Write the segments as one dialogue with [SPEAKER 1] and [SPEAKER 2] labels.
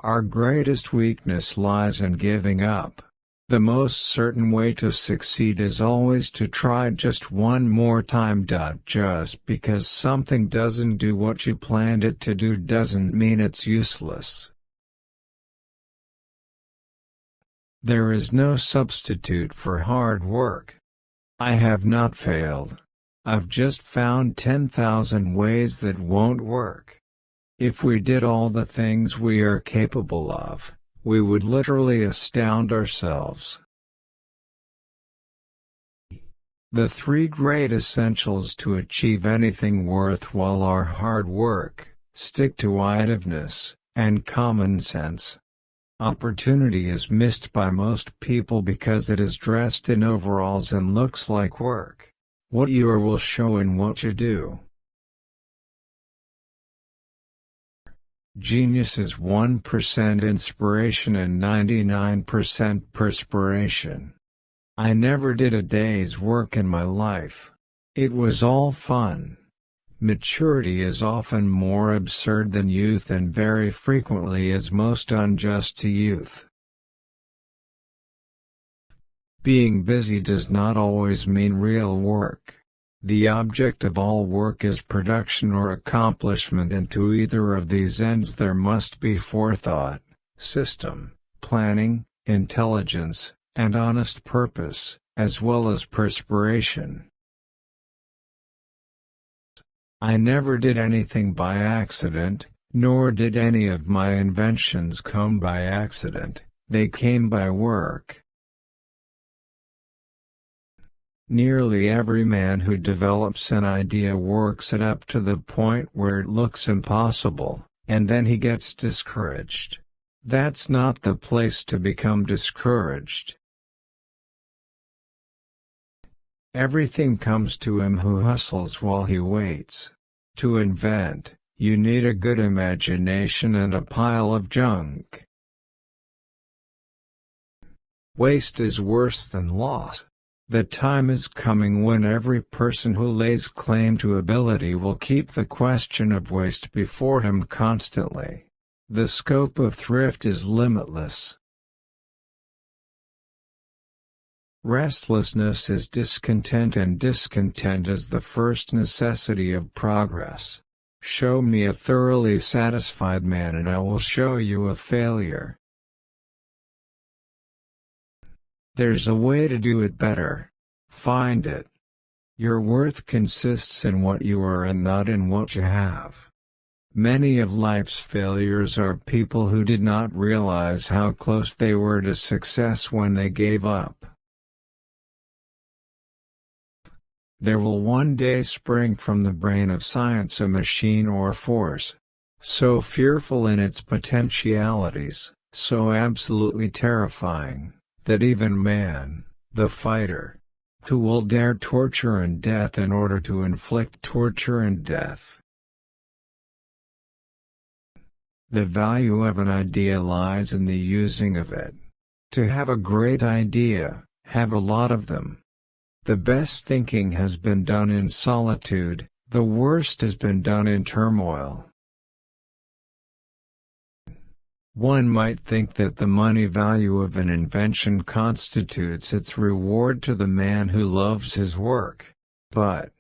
[SPEAKER 1] Our greatest weakness lies in giving up. The most certain way to succeed is always to try just one more time. Just because something doesn't do what you planned it to do doesn't mean it's useless. There is no substitute for hard work. I have not failed. I've just found 10,000 ways that won't work. If we did all the things we are capable of, we would literally astound ourselves. The three great essentials to achieve anything worthwhile are hard work, stick-to-itiveness, and common sense. Opportunity is missed by most people because it is dressed in overalls and looks like work. What you are will show in what you do. Genius is 1% inspiration and 99% perspiration. I never did a day's work in my life. It was all fun. Maturity is often more absurd than youth and very frequently is most unjust to youth. Being busy does not always mean real work. The object of all work is production or accomplishment, and to either of these ends there must be forethought, system, planning, intelligence, and honest purpose, as well as perspiration. I never did anything by accident, nor did any of my inventions come by accident, they came by work. Nearly every man who develops an idea works it up to the point where it looks impossible, and then he gets discouraged. That's not the place to become discouraged. Everything comes to him who hustles while he waits. To invent, you need a good imagination and a pile of junk. Waste is worse than loss. The time is coming when every person who lays claim to ability will keep the question of waste before him constantly. The scope of thrift is limitless. Restlessness is discontent, and discontent is the first necessity of progress. Show me a thoroughly satisfied man and I will show you a failure. There's a way to do it better. Find it. Your worth consists in what you are and not in what you have. Many of life's failures are people who did not realize how close they were to success when they gave up. There will one day spring from the brain of science a machine or force, so fearful in its potentialities, so absolutely terrifying, that even man, the fighter, who will dare torture and death in order to inflict torture and death. The value of an idea lies in the using of it. To have a great idea, have a lot of them. The best thinking has been done in solitude, the worst has been done in turmoil. One might think that the money value of an invention constitutes its reward to the man who loves his work, but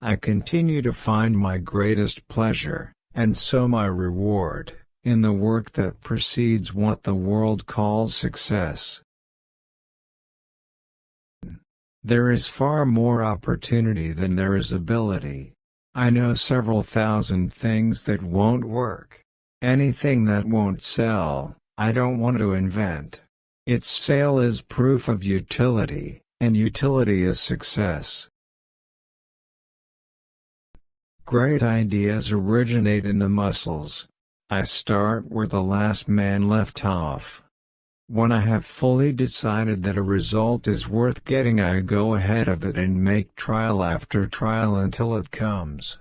[SPEAKER 1] I continue to find my greatest pleasure, and so my reward, in the work that precedes what the world calls success. There is far more opportunity than there is ability. I know several thousand things that won't work. Anything that won't sell, I don't want to invent. Its sale is proof of utility, and utility is success. Great ideas originate in the muscles. I start where the last man left off. When I have fully decided that a result is worth getting, I go ahead of it and make trial after trial until it comes.